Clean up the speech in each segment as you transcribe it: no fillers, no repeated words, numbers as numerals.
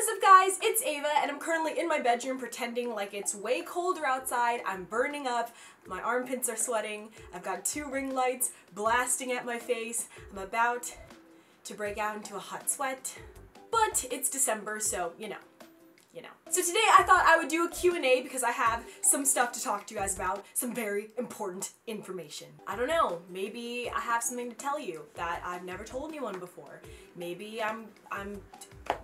What is up guys, it's Ava and I'm currently in my bedroom pretending like it's way colder outside. I'm burning up, my armpits are sweating, I've got 2 ring lights blasting at my face. I'm about to break out into a hot sweat, but it's December, so you know. So today I thought I would do a Q&A because I have some stuff to talk to you guys about, some very important information. I don't know, maybe I have something to tell you that I've never told anyone before. Maybe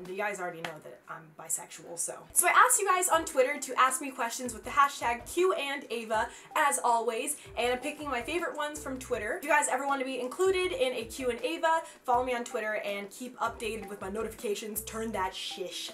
you guys already know that I'm bisexual, so. So I asked you guys on Twitter to ask me questions with the hashtag Q&Ava, as always, and I'm picking my favorite ones from Twitter. If you guys ever want to be included in a Q&Ava, follow me on Twitter and keep updated with my notifications. Turn that shish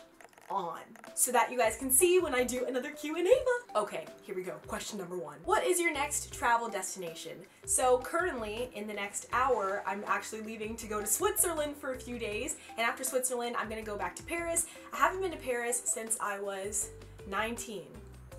on so that you guys can see when I do another Q&Ava. Okay, here we go. Question number 1. What is your next travel destination? So currently, in the next hour, I'm actually leaving to go to Switzerland for a few days, and after Switzerland, I'm gonna go back to Paris. I haven't been to Paris since I was 19.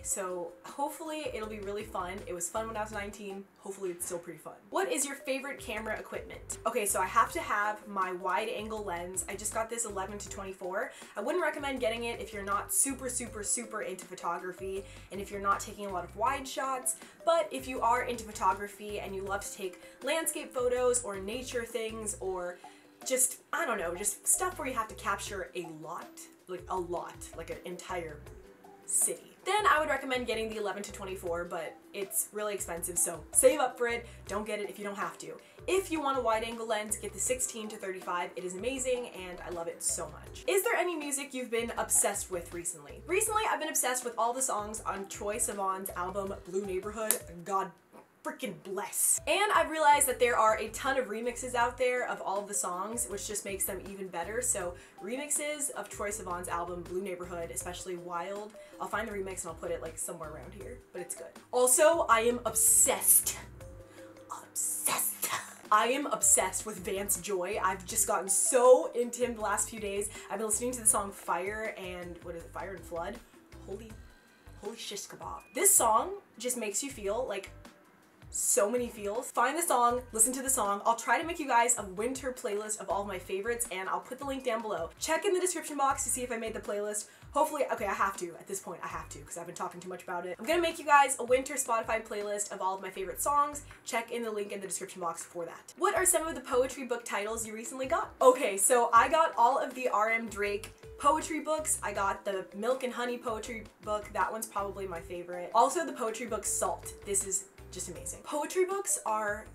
So hopefully it'll be really fun. It was fun when I was 19. Hopefully it's still pretty fun. What is your favorite camera equipment? Okay, so I have to have my wide angle lens. I just got this 11-24. I wouldn't recommend getting it if you're not super into photography and if you're not taking a lot of wide shots. But if you are into photography and you love to take landscape photos or nature things or just, I don't know, just stuff where you have to capture a lot, like an entire city, then I would recommend getting the 11-24, but it's really expensive, so save up for it. Don't get it if you don't have to. If you want a wide angle lens, get the 16-35. It is amazing and I love it so much. Is there any music you've been obsessed with recently? Recently, I've been obsessed with all the songs on Troye Sivan's album Blue Neighborhood. God freaking bless. And I've realized that there are a ton of remixes out there of all of the songs, which just makes them even better. So remixes of Troye Sivan's album Blue Neighborhood, especially Wild. I'll find the remix and I'll put it like somewhere around here, but it's good. Also, I am obsessed. I am obsessed with Vance Joy. I've just gotten so into him the last few days. I've been listening to the song Fire and, what is it, Fire and Flood? Holy shish kebab. This song just makes you feel like so many feels. Find the song, listen to the song. I'll try to make you guys a winter playlist of all of my favorites and I'll put the link down below. Check in the description box to see if I made the playlist. Hopefully, okay, I have to. At this point, I have to because I've been talking too much about it. I'm gonna make you guys a winter Spotify playlist of all of my favorite songs. Check in the link in the description box for that. What are some of the poetry book titles you recently got? Okay, so I got all of the R.M. Drake poetry books. I got the Milk and Honey poetry book. That one's probably my favorite. Also, the poetry book Salt. This is just amazing. Poetry books are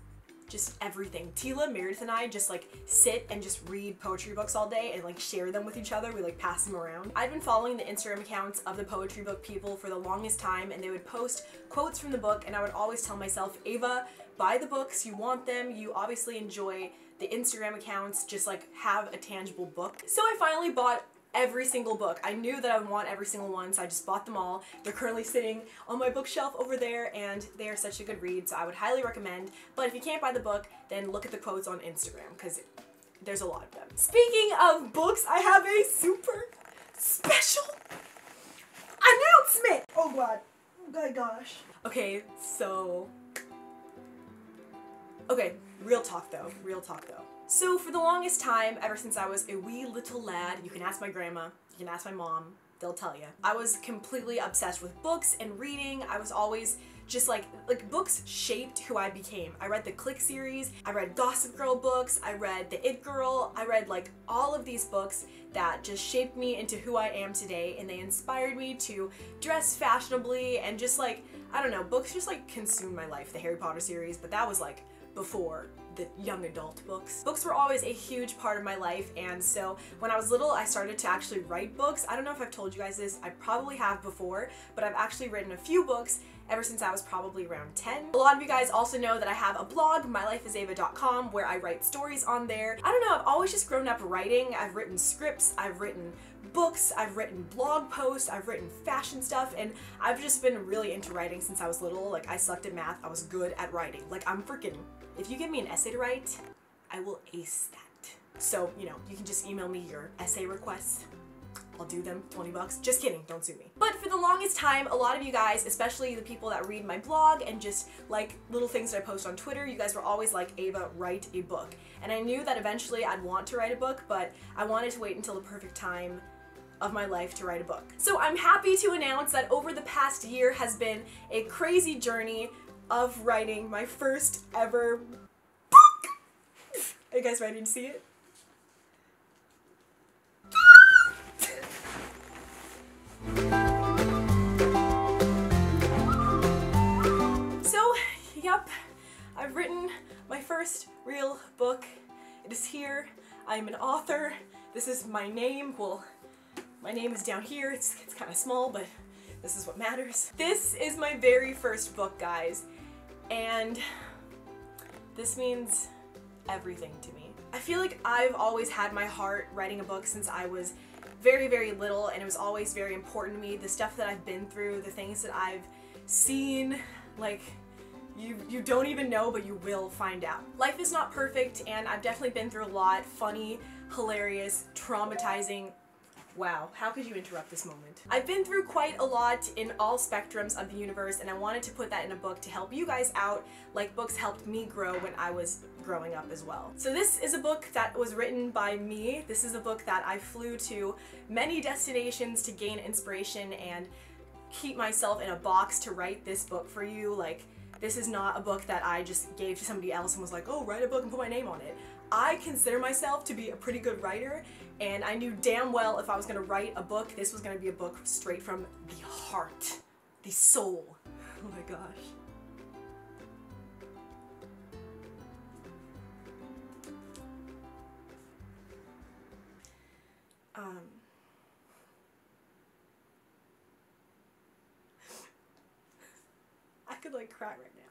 just everything. Tila, Meredith, and I just like sit and just read poetry books all day and like share them with each other. We like pass them around. I've been following the Instagram accounts of the poetry book people for the longest time and they would post quotes from the book and I would always tell myself, Ava, buy the books, you want them, you obviously enjoy the Instagram accounts, just like have a tangible book. So I finally bought every single book. I knew that I would want every single one, so I just bought them all. They're currently sitting on my bookshelf over there, and they are such a good read, so I would highly recommend. But if you can't buy the book, then look at the quotes on Instagram, because there's a lot of them. Speaking of books, I have a super special announcement! Oh god. Oh my gosh. Okay, so... Okay, real talk though. So for the longest time, ever since I was a wee little lad, you can ask my grandma, you can ask my mom, they'll tell you. I was completely obsessed with books and reading. I was always just like books shaped who I became. I read the Click series, I read Gossip Girl books, I read The It Girl, I read like all of these books that just shaped me into who I am today, and they inspired me to dress fashionably and just like, I don't know, books just like consumed my life. The Harry Potter series, but that was like before the young adult books. Books were always a huge part of my life, and so when I was little I started to actually write books. I don't know if I've told you guys this, I probably have before, but I've actually written a few books ever since I was probably around 10. A lot of you guys also know that I have a blog, MyLifeAsEva.com, where I write stories on there. I don't know, I've always just grown up writing. I've written scripts, I've written books, I've written blog posts, I've written fashion stuff, and I've just been really into writing since I was little. Like, I sucked at math, I was good at writing. Like, I'm freaking, if you give me an essay to write, I will ace that. So, you know, you can just email me your essay requests. I'll do them, 20 bucks. Just kidding, don't sue me. But for the longest time, a lot of you guys, especially the people that read my blog and just like little things that I post on Twitter, you guys were always like, Ava, write a book. And I knew that eventually I'd want to write a book, but I wanted to wait until the perfect time of my life to write a book. So I'm happy to announce that over the past year has been a crazy journey of writing my first ever book. Are you guys ready to see it? So, yep, I've written my first real book. It is here. I'm an author. This is my name. Well, my name is down here. It's kind of small, but this is what matters. This is my very first book, guys, and this means everything to me. I feel like I've always had my heart writing a book since I was very, very little, and it was always very important to me. The stuff that I've been through, the things that I've seen, like, you don't even know, but you will find out. Life is not perfect, and I've definitely been through a lot. Funny, hilarious, traumatizing. Wow, how could you interrupt this moment? I've been through quite a lot in all spectrums of the universe, and I wanted to put that in a book to help you guys out, like books helped me grow when I was growing up as well. So this is a book that was written by me. This is a book that I flew to many destinations to gain inspiration and keep myself in a box to write this book for you. Like, this is not a book that I just gave to somebody else and was like, oh, write a book and put my name on it. I consider myself to be a pretty good writer, and I knew damn well if I was going to write a book, this was going to be a book straight from the heart, the soul. Oh my gosh. I could like cry right now.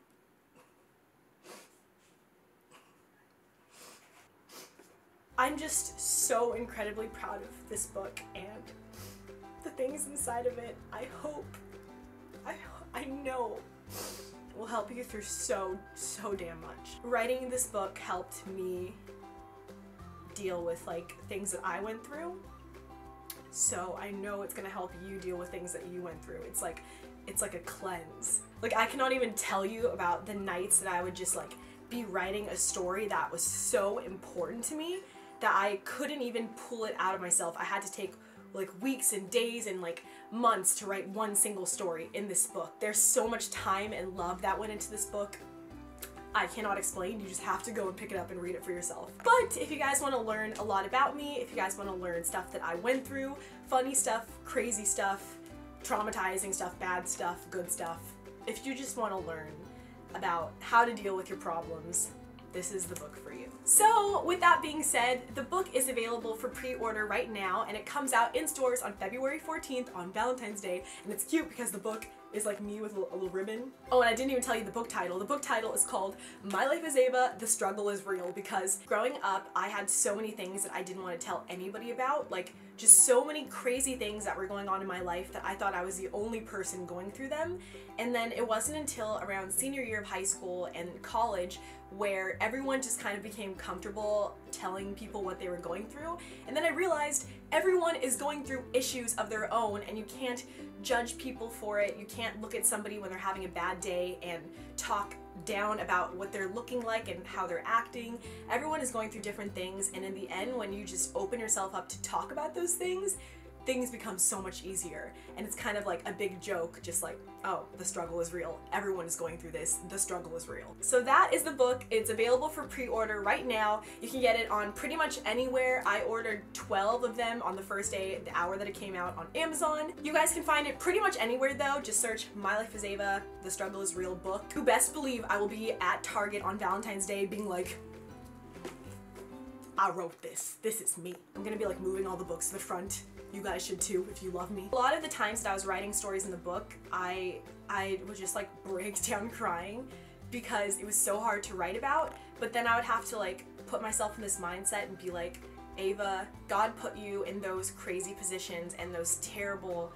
I'm just so incredibly proud of this book and the things inside of it. I know will help you through so damn much. Writing this book helped me deal with like things that I went through. So I know it's gonna help you deal with things that you went through. It's like a cleanse. Like, I cannot even tell you about the nights that I would just like be writing a story that was so important to me that I couldn't even pull it out of myself. I had to take like weeks and days and like months to write one single story in this book. There's so much time and love that went into this book. I cannot explain. You just have to go and pick it up and read it for yourself. But if you guys want to learn a lot about me, if you guys want to learn stuff that I went through, funny stuff, crazy stuff, traumatizing stuff, bad stuff, good stuff, if you just want to learn about how to deal with your problems, this is the book for you. So with that being said, the book is available for pre-order right now, and it comes out in stores on February 14th on Valentine's Day, and it's cute because the book is like me with a little ribbon. Oh, and I didn't even tell you the book title. The book title is called MyLifeAsEva, The Struggle is Real, because growing up I had so many things that I didn't want to tell anybody about, like just so many crazy things that were going on in my life that I thought I was the only person going through them. And then it wasn't until around senior year of high school and college where everyone just kind of became comfortable telling people what they were going through. And then I realized everyone is going through issues of their own, and you can't judge people for it. You can't look at somebody when they're having a bad day and talk down about what they're looking like and how they're acting. Everyone is going through different things, and in the end, when you just open yourself up to talk about those things, things become so much easier. And it's kind of like a big joke, just like, oh, the struggle is real. Everyone is going through this. The struggle is real. So that is the book. It's available for pre-order right now. You can get it on pretty much anywhere. I ordered 12 of them on the first day, the hour that it came out, on Amazon. You guys can find it pretty much anywhere though. Just search MyLifeAsEva, The Struggle is Real book. You best believe I will be at Target on Valentine's Day being like, I wrote this. This is me. I'm gonna be like moving all the books to the front. You guys should too if you love me. A lot of the times that I was writing stories in the book, I would just like break down crying because it was so hard to write about, but then I would have to like put myself in this mindset and be like, Ava, God put you in those crazy positions and those terrible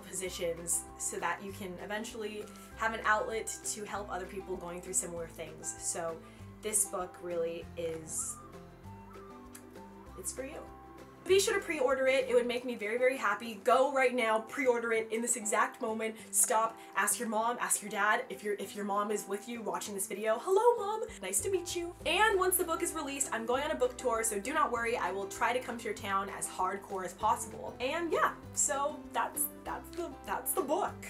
positions so that you can eventually have an outlet to help other people going through similar things. So this book really is, it's for you. Be sure to pre-order it. It would make me very, very happy. Go right now, pre-order it in this exact moment. Stop, ask your mom, ask your dad. If your mom is with you watching this video, hello mom, nice to meet you. And once the book is released, I'm going on a book tour, so do not worry, I will try to come to your town as hardcore as possible. And yeah, so that's the book.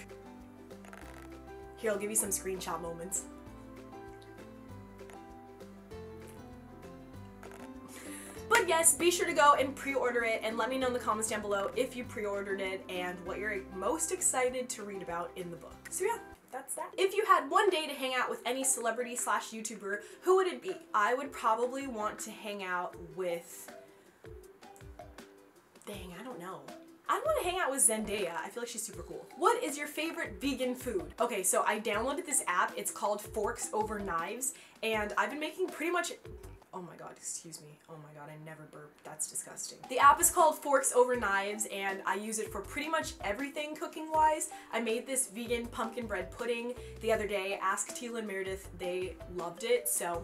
Here, I'll give you some screenshot moments. But yes, be sure to go and pre-order it and let me know in the comments down below if you pre-ordered it and what you're most excited to read about in the book. So yeah, that's that. If you had one day to hang out with any celebrity slash YouTuber, who would it be? I would probably want to hang out with... Dang, I don't know. I want to hang out with Zendaya. I feel like she's super cool. What is your favorite vegan food? Okay, so I downloaded this app. It's called Forks Over Knives, and I've been making pretty much... Oh my god, excuse me. Oh my god, I never burped. That's disgusting. The app is called Forks Over Knives, and I use it for pretty much everything cooking-wise. I made this vegan pumpkin bread pudding the other day. Ask Teal and Meredith. They loved it, so...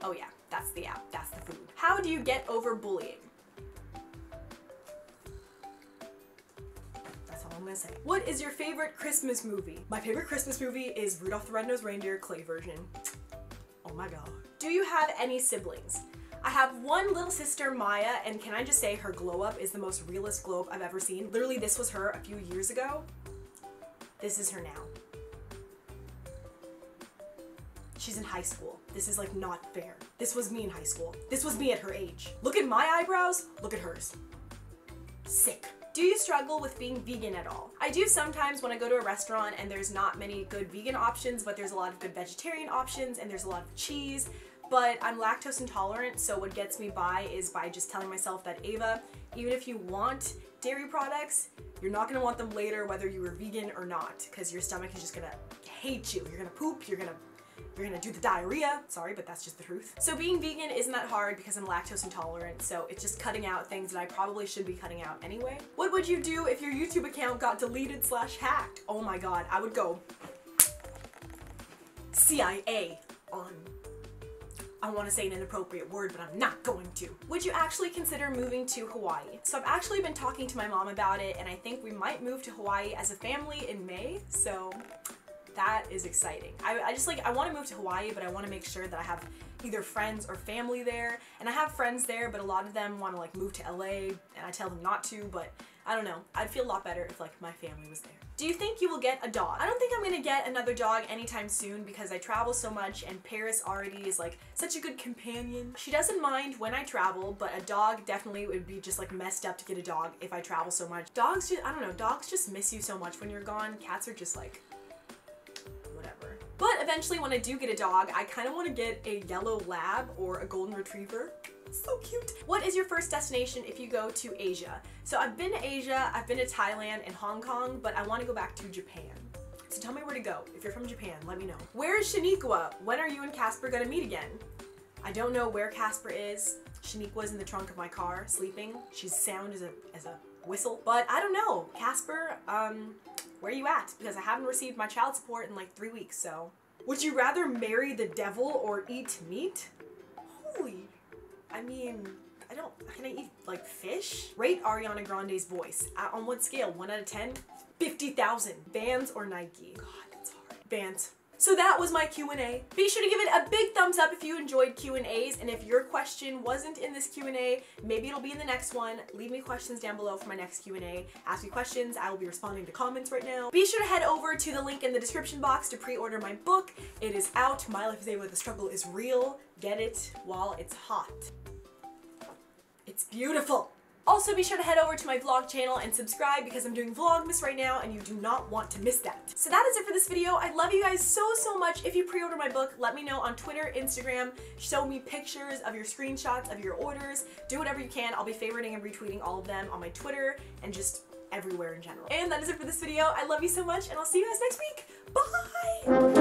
Oh yeah, that's the app. That's the food. How do you get over bullying? I'm gonna say. What is your favorite Christmas movie? My favorite Christmas movie is Rudolph the Red-Nosed Reindeer clay version. Oh my god. Do you have any siblings? I have one little sister, Maya, and can I just say her glow up is the most realist glow up I've ever seen. Literally, this was her a few years ago. This is her now. She's in high school. This is like not fair. This was me in high school. This was me at her age. Look at my eyebrows, look at hers. Sick. Do you struggle with being vegan at all? I do sometimes when I go to a restaurant and there's not many good vegan options, but there's a lot of good vegetarian options and there's a lot of cheese, but I'm lactose intolerant, so what gets me by is by just telling myself that, Ava, even if you want dairy products, you're not gonna want them later whether you were vegan or not, because your stomach is just gonna hate you. You're gonna poop, you're gonna do the diarrhea. Sorry, but that's just the truth. So being vegan isn't that hard because I'm lactose intolerant, so it's just cutting out things that I probably should be cutting out anyway. What would you do if your YouTube account got deleted / hacked? Oh my god, I would go CIA on... I want to say an inappropriate word, but I'm not going to. Would you actually consider moving to Hawaii? So I've actually been talking to my mom about it, and I think we might move to Hawaii as a family in May, so... that is exciting. I want to move to Hawaii, but I want to make sure that I have either friends or family there. And I have friends there, but a lot of them want to like move to LA, and I tell them not to, but I don't know. I'd feel a lot better if like my family was there. Do you think you will get a dog? I don't think I'm gonna get another dog anytime soon because I travel so much and Paris already is like such a good companion. She doesn't mind when I travel, but a dog definitely would be just like messed up to get a dog if I travel so much. Dogs just, I don't know, dogs just miss you so much when you're gone. Cats are just like, but eventually when I do get a dog, I kind of want to get a yellow lab or a golden retriever. So cute. What is your first destination if you go to Asia? So I've been to Asia, I've been to Thailand and Hong Kong, but I want to go back to Japan. So tell me where to go. If you're from Japan, let me know. Where is Shaniqua? When are you and Casper gonna meet again? I don't know where Casper is. Shaniqua's in the trunk of my car, sleeping. She's sound as a whistle. But I don't know. Casper, where are you at? Because I haven't received my child support in like 3 weeks, so. Would you rather marry the devil or eat meat? Holy, I mean, can I eat like fish? Rate Ariana Grande's voice. On what scale? 1 out of 10? 50,000. Vans or Nike? God, that's hard. Vans. So that was my Q&A. Be sure to give it a big thumbs up if you enjoyed Q&As, and if your question wasn't in this Q&A, maybe it'll be in the next one. Leave me questions down below for my next Q&A. Ask me questions. I will be responding to comments right now. Be sure to head over to the link in the description box to pre-order my book. It is out. MyLifeAsEva, The Struggle is Real. Get it while it's hot. It's beautiful. Also, be sure to head over to my vlog channel and subscribe because I'm doing Vlogmas right now and you do not want to miss that. So that is it for this video. I love you guys so, so much. If you pre-order my book, let me know on Twitter, Instagram, show me pictures of your screenshots of your orders. Do whatever you can. I'll be favoriting and retweeting all of them on my Twitter and just everywhere in general. And that is it for this video. I love you so much and I'll see you guys next week. Bye!